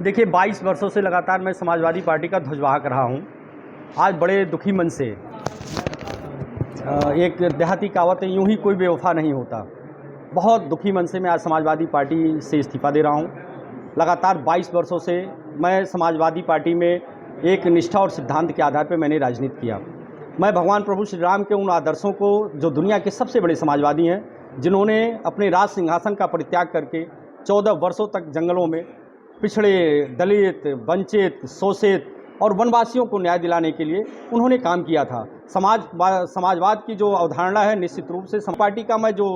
देखिए 22 वर्षों से लगातार मैं समाजवादी पार्टी का ध्वजवाहक रहा हूँ। आज बड़े दुखी मन से एक देहाती कहावत है, यूं ही कोई बेवफा नहीं होता। बहुत दुखी मन से मैं आज समाजवादी पार्टी से इस्तीफ़ा दे रहा हूँ। लगातार 22 वर्षों से मैं समाजवादी पार्टी में एक निष्ठा और सिद्धांत के आधार पर मैंने राजनीति किया। मैं भगवान प्रभु श्री राम के उन आदर्शों को, जो दुनिया के सबसे बड़े समाजवादी हैं, जिन्होंने अपने राज सिंहासन का परित्याग करके 14 वर्षों तक जंगलों में पिछड़े, दलित, वंचित, शोषित और वनवासियों को न्याय दिलाने के लिए उन्होंने काम किया था। समाजवाद की जो अवधारणा है, निश्चित रूप से पार्टी का मैं जो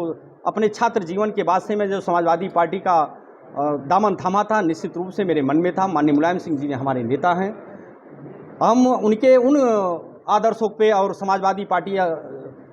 अपने छात्र जीवन के बाद से मैं जो समाजवादी पार्टी का दामन थामा था, निश्चित रूप से मेरे मन में था। माननीय मुलायम सिंह जी ने हमारे नेता हैं। हम उनके उन आदर्शों पे और समाजवादी पार्टी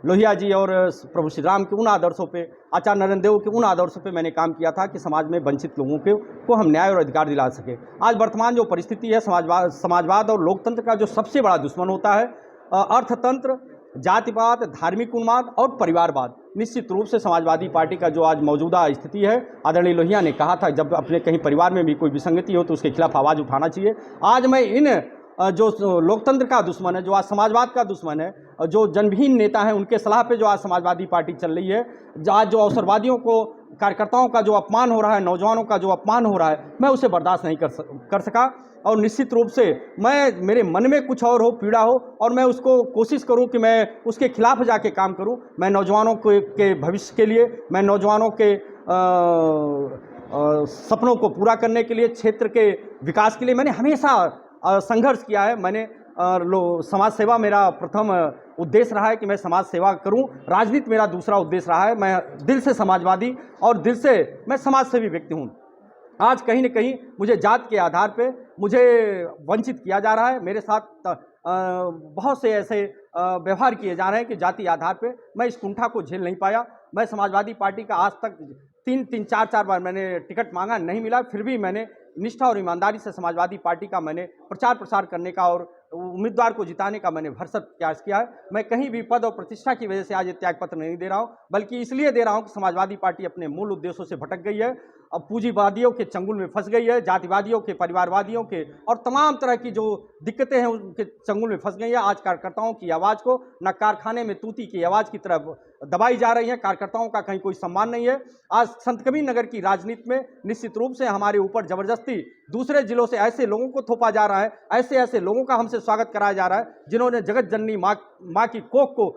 लोहिया जी और प्रभु श्री राम के उन आदर्शों पे, आचार्य नरेंद्र देव के उन आदर्शों पे मैंने काम किया था कि समाज में वंचित लोगों को हम न्याय और अधिकार दिला सके। आज वर्तमान जो परिस्थिति है, समाजवाद और लोकतंत्र का जो सबसे बड़ा दुश्मन होता है अर्थतंत्र, जातिवाद, धार्मिक उन्माद और परिवारवाद। निश्चित रूप से समाजवादी पार्टी का जो आज मौजूदा स्थिति है, आदरणीय लोहिया ने कहा था जब अपने कहीं परिवार में भी कोई विसंगति हो तो उसके खिलाफ आवाज़ उठाना चाहिए। आज मैं इन जो लोकतंत्र का दुश्मन है, जो आज समाजवाद का दुश्मन है, जो जनविहीन नेता हैं, उनके सलाह पे जो आज समाजवादी पार्टी चल रही है, आज जो अवसरवादियों को, कार्यकर्ताओं का जो अपमान हो रहा है, नौजवानों का जो अपमान हो रहा है, मैं उसे बर्दाश्त नहीं कर सका। और निश्चित रूप से मेरे मन में कुछ और हो, पीड़ा हो, और मैं उसको कोशिश करूं कि मैं उसके खिलाफ जाके काम करूं। मैं नौजवानों के भविष्य के लिए, मैं नौजवानों के सपनों को पूरा करने के लिए, क्षेत्र के विकास के लिए मैंने हमेशा संघर्ष किया है। मैंने समाज सेवा मेरा प्रथम उद्देश्य रहा है कि मैं समाज सेवा करूं। राजनीति मेरा दूसरा उद्देश्य रहा है। मैं दिल से समाजवादी और दिल से मैं समाज सेवी व्यक्ति हूं। आज कहीं न कहीं मुझे जात के आधार पे मुझे वंचित किया जा रहा है। मेरे साथ बहुत से ऐसे व्यवहार किए जा रहे हैं कि जाति आधार पे मैं इस कुंठा को झेल नहीं पाया। मैं समाजवादी पार्टी का आज तक तीन चार बार मैंने टिकट मांगा, नहीं मिला, फिर भी मैंने निष्ठा और ईमानदारी से समाजवादी पार्टी का मैंने प्रचार प्रसार करने का और उम्मीदवार को जिताने का मैंने भरसक प्रयास किया है। मैं कहीं भी पद और प्रतिष्ठा की वजह से आज ये त्याग पत्र नहीं दे रहा हूँ, बल्कि इसलिए दे रहा हूँ कि समाजवादी पार्टी अपने मूल उद्देश्यों से भटक गई है। अब पूंजीवादियों के चंगुल में फंस गई है, जातिवादियों के, परिवारवादियों के और तमाम तरह की जो दिक्कतें हैं उनके चंगुल में फंस गई है। आज कार्यकर्ताओं की आवाज़ को न कारखाने में तूती की आवाज़ की तरफ दबाई जा रही है। कार्यकर्ताओं का कहीं कोई सम्मान नहीं है। आज संत कबीर नगर की राजनीति में निश्चित रूप से हमारे ऊपर जबरदस्ती दूसरे जिलों से ऐसे लोगों को थोपा जा रहा है, ऐसे लोगों का हमसे स्वागत कराया जा रहा है जिन्होंने जगत जननी माँ की कोख को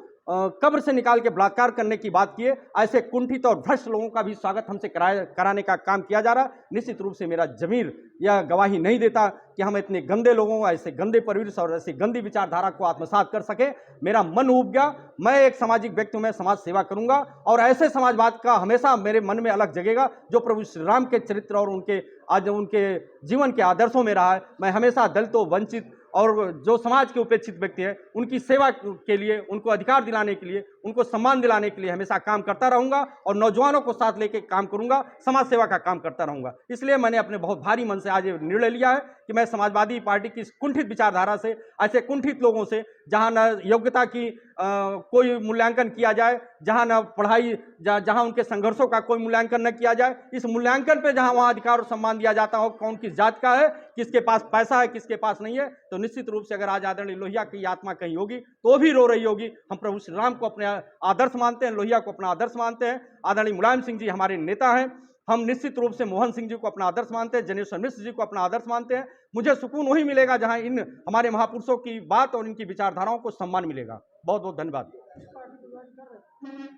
कब्र से निकाल के बलात्कार करने की बात की है। ऐसे कुंठित और भ्रष्ट लोगों का भी स्वागत हमसे कराने का काम किया जा रहा है। निश्चित रूप से मेरा जमीर यह गवाही नहीं देता कि हम इतने गंदे लोगों, ऐसे गंदे परिवेश और ऐसी गंदी विचारधारा को आत्मसात कर सके। मेरा मन उब गया। मैं एक सामाजिक व्यक्ति हूं, मैं समाज सेवा करूंगा और ऐसे समाजवाद का हमेशा मेरे मन में अलग जगेगा जो प्रभु श्री राम के चरित्र और उनके जीवन के आदर्शों में रहा है। मैं हमेशा दलितों, वंचित और जो समाज के उपेक्षित व्यक्ति हैं उनकी सेवा के लिए, उनको अधिकार दिलाने के लिए, उनको सम्मान दिलाने के लिए हमेशा काम करता रहूंगा और नौजवानों को साथ लेके काम करूंगा, समाज सेवा का काम करता रहूंगा। इसलिए मैंने अपने बहुत भारी मन से आज ये निर्णय लिया है कि मैं समाजवादी पार्टी की कुंठित विचारधारा से, ऐसे कुंठित लोगों से, जहां न योग्यता की कोई मूल्यांकन किया जाए, जहां न पढ़ाई, जहां उनके संघर्षों का कोई मूल्यांकन न किया जाए, इस मूल्यांकन पे जहां वहां अधिकार और सम्मान दिया जाता हो, कौन किस जात का है, किसके पास पैसा है, किसके पास नहीं है, तो निश्चित रूप से अगर आज आदरणीय लोहिया की आत्मा कहीं होगी तो भी रो रही होगी। हम प्रभु श्री राम को अपने आदर्श मानते हैं, लोहिया को अपना आदर्श मानते हैं। आदरणीय मुलायम सिंह जी हमारे नेता हैं। हम निश्चित रूप से मोहन सिंह जी को अपना आदर्श मानते हैं, जनेश्वर मिश्र जी को अपना आदर्श मानते हैं। मुझे सुकून वही मिलेगा जहां इन हमारे महापुरुषों की बात और इनकी विचारधाराओं को सम्मान मिलेगा। बहुत बहुत धन्यवाद।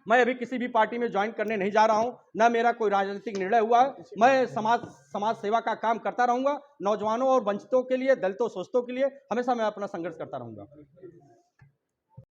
मैं अभी किसी भी पार्टी में ज्वाइन करने नहीं जा रहा हूं, ना मेरा कोई राजनीतिक निर्णय हुआ है। मैं समाज सेवा का काम करता रहूंगा। नौजवानों और वंचितों के लिए, दलितों, शोषितों के लिए हमेशा मैं अपना संघर्ष करता रहूंगा।